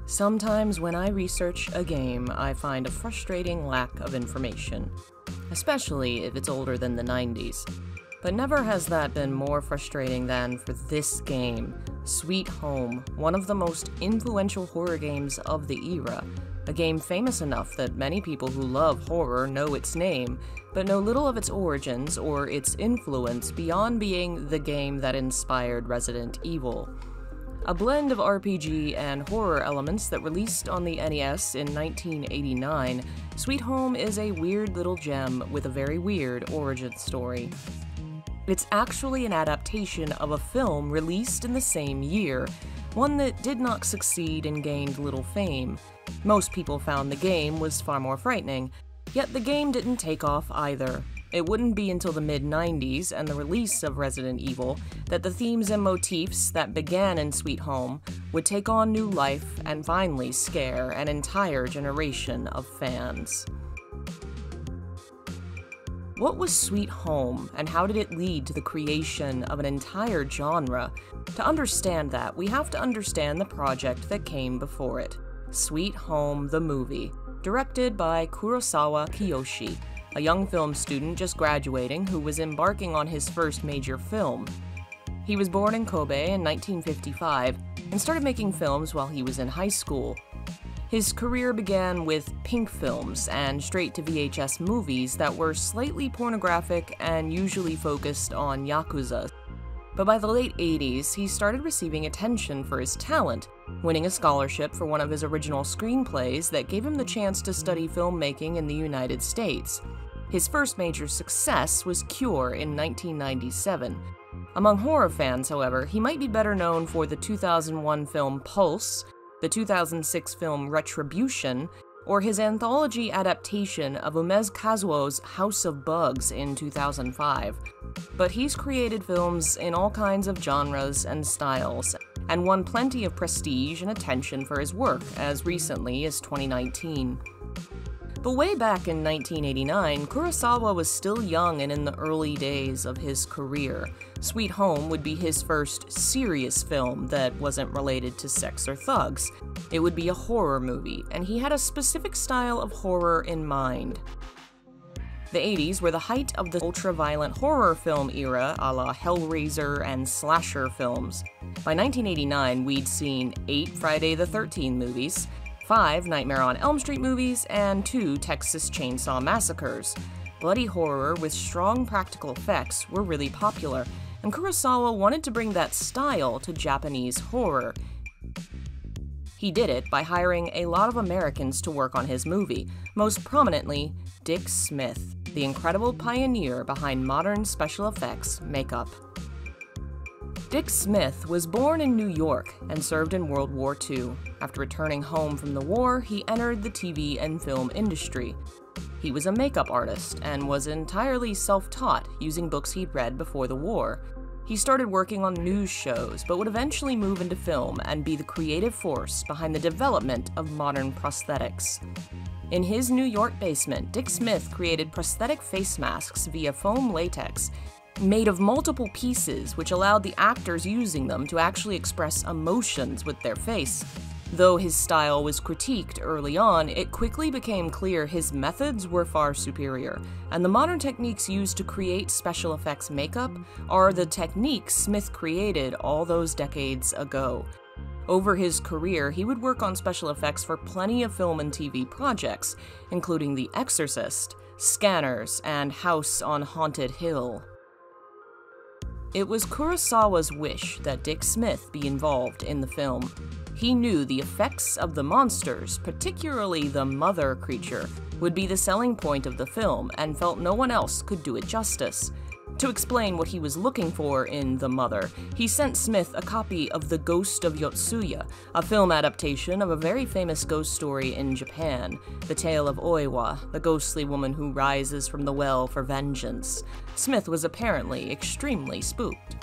Sometimes when I research a game, I find a frustrating lack of information, especially if it's older than the 90s. But never has that been more frustrating than for this game, Sweet Home, one of the most influential horror games of the era. A game famous enough that many people who love horror know its name, but know little of its origins or its influence beyond being the game that inspired Resident Evil. A blend of RPG and horror elements that released on the NES in 1989, Sweet Home is a weird little gem with a very weird origin story. It's actually an adaptation of a film released in the same year, one that did not succeed and gained little fame. Most people found the game was far more frightening, yet the game didn't take off either. It wouldn't be until the mid-90s and the release of Resident Evil that the themes and motifs that began in Sweet Home would take on new life and finally scare an entire generation of fans. What was Sweet Home, and how did it lead to the creation of an entire genre? To understand that, we have to understand the project that came before it. Sweet Home the movie, directed by Kurosawa Kiyoshi, a young film student just graduating who was embarking on his first major film. He was born in Kobe in 1955 and started making films while he was in high school. His career began with Pink Films and straight-to-VHS movies that were slightly pornographic and usually focused on Yakuza. But by the late 80s, he started receiving attention for his talent, winning a scholarship for one of his original screenplays that gave him the chance to study filmmaking in the United States. His first major success was Cure in 1997. Among horror fans, however, he might be better known for the 2001 film Pulse, the 2006 film Retribution, or his anthology adaptation of Umez Kazuo's House of Bugs in 2005. But he's created films in all kinds of genres and styles, and won plenty of prestige and attention for his work as recently as 2019. But way back in 1989, Kurosawa was still young and in the early days of his career. Sweet Home would be his first serious film that wasn't related to sex or thugs. It would be a horror movie, and he had a specific style of horror in mind. The 80s were the height of the ultra-violent horror film era a la Hellraiser and slasher films. By 1989, we'd seen 8 Friday the 13th movies, 5 Nightmare on Elm Street movies, and 2 Texas Chainsaw Massacres. Bloody horror with strong practical effects were really popular, and Kurosawa wanted to bring that style to Japanese horror. He did it by hiring a lot of Americans to work on his movie, most prominently Dick Smith, the incredible pioneer behind modern special effects makeup. Dick Smith was born in New York and served in World War II. After returning home from the war, he entered the TV and film industry. He was a makeup artist and was entirely self-taught, using books he'd read before the war. He started working on news shows, but would eventually move into film and be the creative force behind the development of modern prosthetics. In his New York basement, Dick Smith created prosthetic face masks via foam latex, made of multiple pieces, which allowed the actors using them to actually express emotions with their face. Though his style was critiqued early on, it quickly became clear his methods were far superior, and the modern techniques used to create special effects makeup are the techniques Smith created all those decades ago. Over his career, he would work on special effects for plenty of film and TV projects, including The Exorcist, Scanners, and House on Haunted Hill. It was Kurosawa's wish that Dick Smith be involved in the film. He knew the effects of the monsters, particularly the mother creature, would be the selling point of the film and felt no one else could do it justice. To explain what he was looking for in The Mother, he sent Smith a copy of The Ghost of Yotsuya, a film adaptation of a very famous ghost story in Japan, the tale of Oiwa, the ghostly woman who rises from the well for vengeance. Smith was apparently extremely spooked.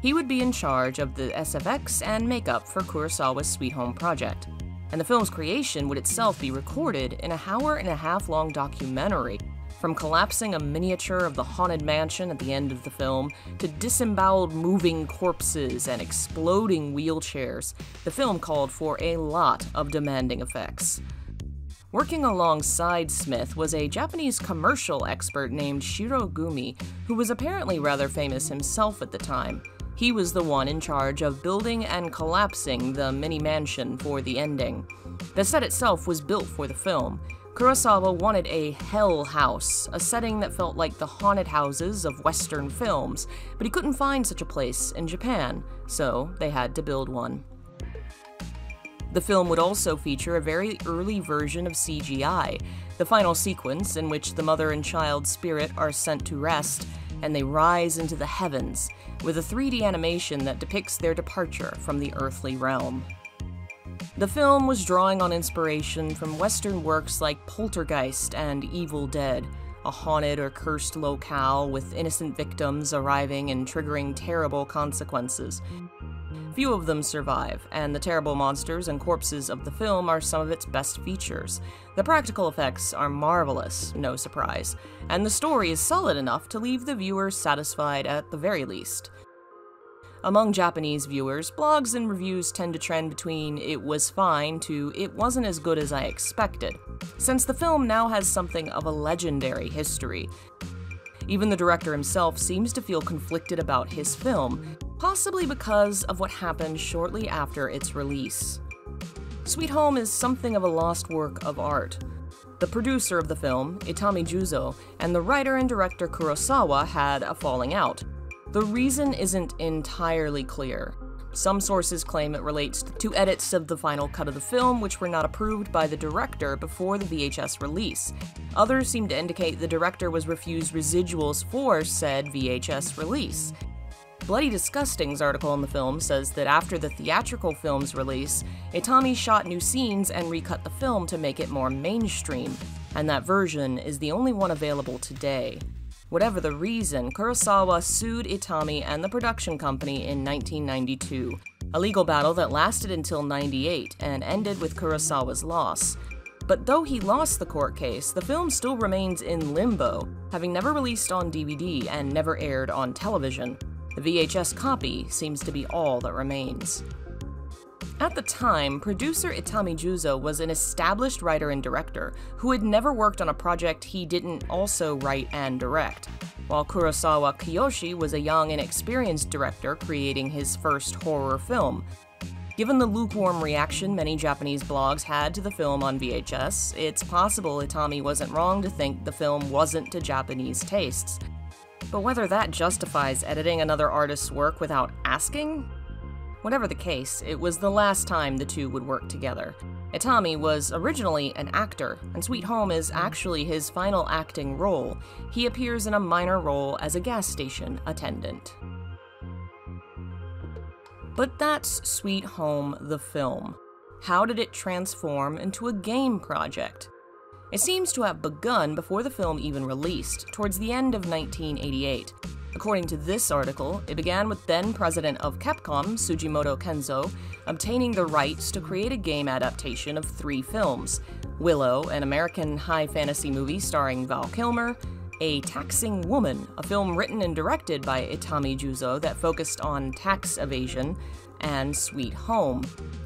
He would be in charge of the SFX and makeup for Kurosawa's Sweet Home project, and the film's creation would itself be recorded in a 1.5-hour long documentary From collapsing a miniature of the Haunted Mansion at the end of the film, to disemboweled moving corpses and exploding wheelchairs, the film called for a lot of demanding effects. Working alongside Smith was a Japanese commercial expert named Shiro Gumi, who was apparently rather famous himself at the time. He was the one in charge of building and collapsing the mini mansion for the ending. The set itself was built for the film. Kurosawa wanted a hell house, a setting that felt like the haunted houses of Western films, but he couldn't find such a place in Japan, so they had to build one. The film would also feature a very early version of CGI, the final sequence in which the mother and child spirit are sent to rest, and they rise into the heavens, with a 3D animation that depicts their departure from the earthly realm. The film was drawing on inspiration from Western works like Poltergeist and Evil Dead, a haunted or cursed locale with innocent victims arriving and triggering terrible consequences. Few of them survive, and the terrible monsters and corpses of the film are some of its best features. The practical effects are marvelous, no surprise, and the story is solid enough to leave the viewer satisfied at the very least. Among Japanese viewers, blogs and reviews tend to trend between "it was fine" to "it wasn't as good as I expected," since the film now has something of a legendary history. Even the director himself seems to feel conflicted about his film, possibly because of what happened shortly after its release. Sweet Home is something of a lost work of art. The producer of the film, Itami Juzo, and the writer and director Kurosawa had a falling out. The reason isn't entirely clear. Some sources claim it relates to edits of the final cut of the film which were not approved by the director before the VHS release. Others seem to indicate the director was refused residuals for said VHS release. Bloody Disgusting's article on the film says that after the theatrical film's release, Itami shot new scenes and recut the film to make it more mainstream, and that version is the only one available today. Whatever the reason, Kurosawa sued Itami and the production company in 1992, a legal battle that lasted until '98 and ended with Kurosawa's loss. But though he lost the court case, the film still remains in limbo, having never released on DVD and never aired on television. The VHS copy seems to be all that remains. At the time, producer Itami Juzo was an established writer and director who had never worked on a project he didn't also write and direct, while Kurosawa Kiyoshi was a young and experienced director creating his first horror film. Given the lukewarm reaction many Japanese blogs had to the film on VHS, it's possible Itami wasn't wrong to think the film wasn't to Japanese tastes. But whether that justifies editing another artist's work without asking? Whatever the case, it was the last time the two would work together. Itami was originally an actor, and Sweet Home is actually his final acting role. He appears in a minor role as a gas station attendant. But that's Sweet Home the film. How did it transform into a game project? It seems to have begun before the film even released, towards the end of 1988. According to this article, it began with then-president of Capcom, Sugimoto Kenzo, obtaining the rights to create a game adaptation of 3 films: Willow, an American high fantasy movie starring Val Kilmer; A Taxing Woman, a film written and directed by Itami Juzo that focused on tax evasion; and Sweet Home.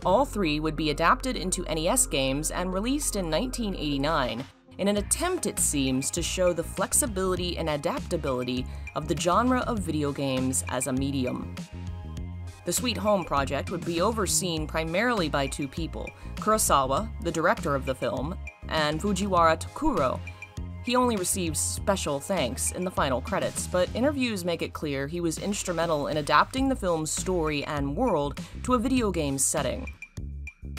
All 3 would be adapted into NES games and released in 1989, in an attempt, it seems, to show the flexibility and adaptability of the genre of video games as a medium. The Sweet Home project would be overseen primarily by 2 people: Kurosawa, the director of the film, and Fujiwara Tokuro. He only received special thanks in the final credits, but interviews make it clear he was instrumental in adapting the film's story and world to a video game setting.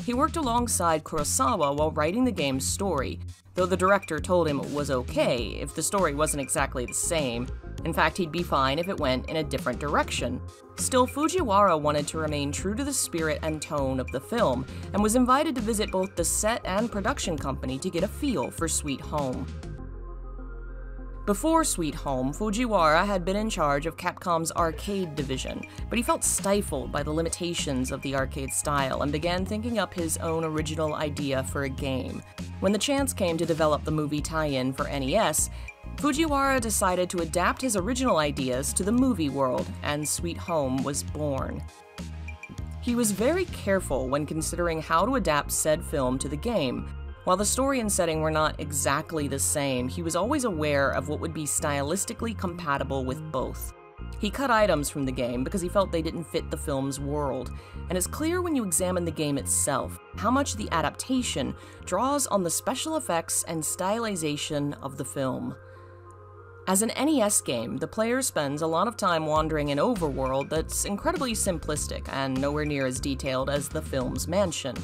He worked alongside Kurosawa while writing the game's story, though the director told him it was okay if the story wasn't exactly the same. In fact, he'd be fine if it went in a different direction. Still, Fujiwara wanted to remain true to the spirit and tone of the film, and was invited to visit both the set and production company to get a feel for Sweet Home. Before Sweet Home, Fujiwara had been in charge of Capcom's arcade division, but he felt stifled by the limitations of the arcade style and began thinking up his own original idea for a game. When the chance came to develop the movie tie-in for NES, Fujiwara decided to adapt his original ideas to the movie world, and Sweet Home was born. He was very careful when considering how to adapt said film to the game. While the story and setting were not exactly the same, he was always aware of what would be stylistically compatible with both. He cut items from the game because he felt they didn't fit the film's world, and it's clear when you examine the game itself how much the adaptation draws on the special effects and stylization of the film. As an NES game, the player spends a lot of time wandering an overworld that's incredibly simplistic and nowhere near as detailed as the film's mansion.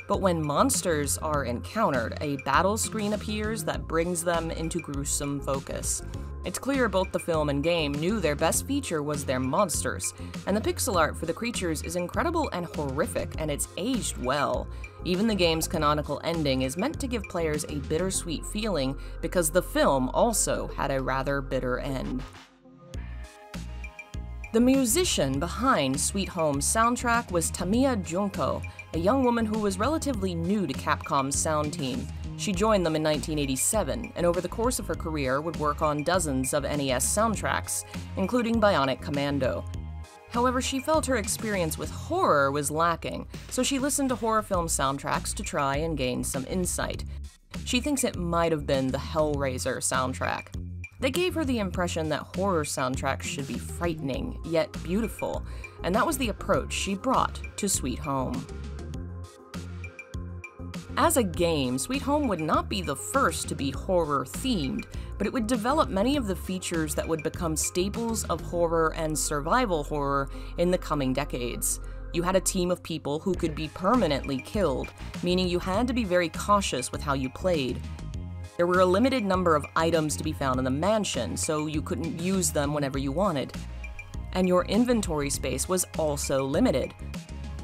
But when monsters are encountered, a battle screen appears that brings them into gruesome focus. It's clear both the film and game knew their best feature was their monsters, and the pixel art for the creatures is incredible and horrific, and it's aged well. Even the game's canonical ending is meant to give players a bittersweet feeling because the film also had a rather bitter end. The musician behind Sweet Home's soundtrack was Tamiya Junko, a young woman who was relatively new to Capcom's sound team. She joined them in 1987, and over the course of her career would work on dozens of NES soundtracks, including Bionic Commando. However, she felt her experience with horror was lacking, so she listened to horror film soundtracks to try and gain some insight. She thinks it might have been the Hellraiser soundtrack. They gave her the impression that horror soundtracks should be frightening, yet beautiful, and that was the approach she brought to Sweet Home. As a game, Sweet Home would not be the first to be horror-themed, but it would develop many of the features that would become staples of horror and survival horror in the coming decades. You had a team of people who could be permanently killed, meaning you had to be very cautious with how you played. There were a limited number of items to be found in the mansion, so you couldn't use them whenever you wanted. And your inventory space was also limited.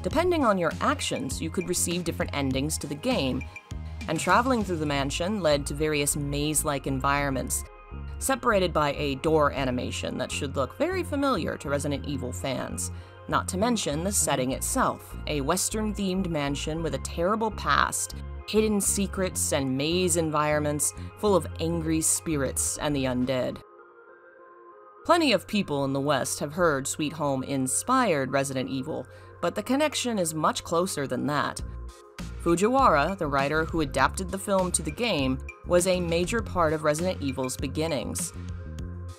Depending on your actions, you could receive different endings to the game, and traveling through the mansion led to various maze-like environments, separated by a door animation that should look very familiar to Resident Evil fans. Not to mention the setting itself, a Western-themed mansion with a terrible past, hidden secrets and maze environments full of angry spirits and the undead. Plenty of people in the West have heard Sweet Home inspired Resident Evil, but the connection is much closer than that. Fujiwara, the writer who adapted the film to the game, was a major part of Resident Evil's beginnings.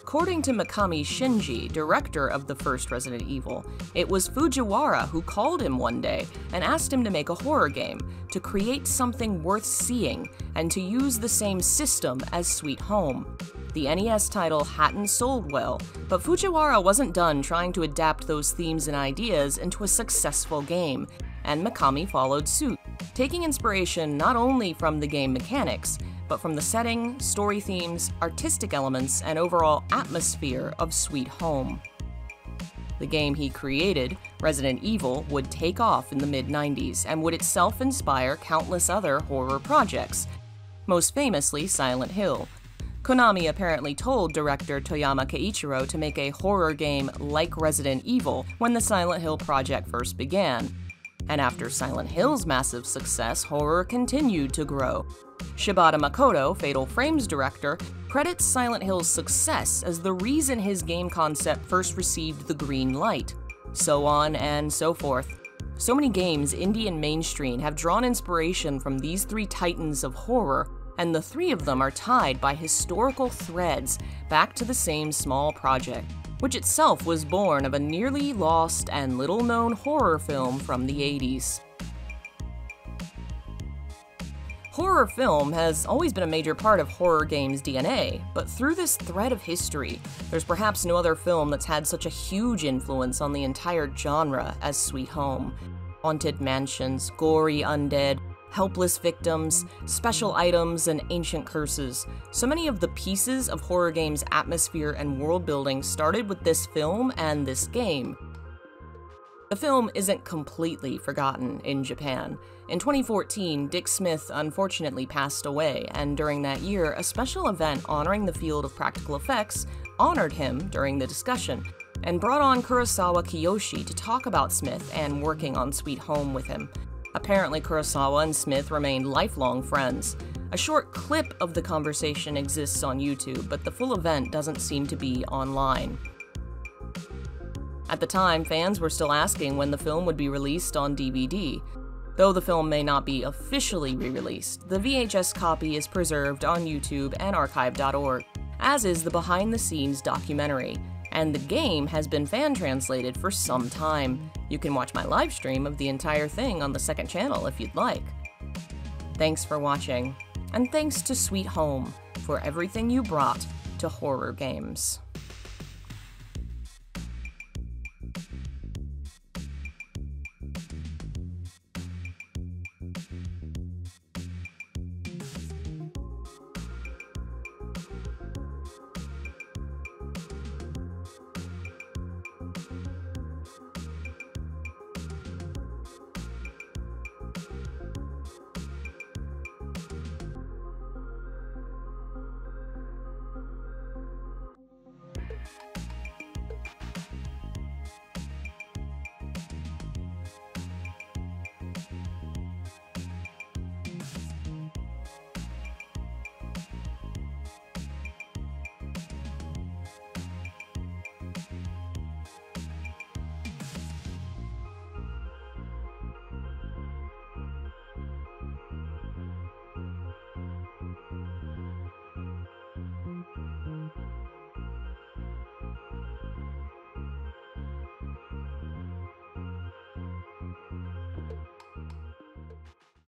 According to Mikami Shinji, director of the first Resident Evil, it was Fujiwara who called him one day and asked him to make a horror game, to create something worth seeing, and to use the same system as Sweet Home. The NES title hadn't sold well, but Fujiwara wasn't done trying to adapt those themes and ideas into a successful game, and Mikami followed suit, taking inspiration not only from the game mechanics, but from the setting, story themes, artistic elements, and overall atmosphere of Sweet Home. The game he created, Resident Evil, would take off in the mid-90s and would itself inspire countless other horror projects, most famously Silent Hill. Konami apparently told director Toyama Keiichiro to make a horror game like Resident Evil when the Silent Hill project first began. And after Silent Hill's massive success, horror continued to grow. Shibata Makoto, Fatal Frame's director, credits Silent Hill's success as the reason his game concept first received the green light. So on and so forth. So many games, indie and mainstream, have drawn inspiration from these three titans of horror, and the three of them are tied by historical threads back to the same small project, which itself was born of a nearly lost and little-known horror film from the 80s. Horror film has always been a major part of horror games' DNA, but through this thread of history, there's perhaps no other film that's had such a huge influence on the entire genre as Sweet Home. Haunted mansions, gory undead, helpless victims, special items, and ancient curses. So many of the pieces of horror games' atmosphere and world building started with this film and this game. The film isn't completely forgotten in Japan. In 2014, Dick Smith unfortunately passed away, and during that year, a special event honoring the field of practical effects honored him during the discussion, and brought on Kurosawa Kiyoshi to talk about Smith and working on Sweet Home with him. Apparently, Kurosawa and Smith remained lifelong friends. A short clip of the conversation exists on YouTube, but the full event doesn't seem to be online. At the time, fans were still asking when the film would be released on DVD. Though the film may not be officially re-released, the VHS copy is preserved on YouTube and archive.org, as is the behind-the-scenes documentary, and the game has been fan-translated for some time. You can watch my live stream of the entire thing on the second channel if you'd like. Thanks for watching, and thanks to Sweet Home for everything you brought to horror games.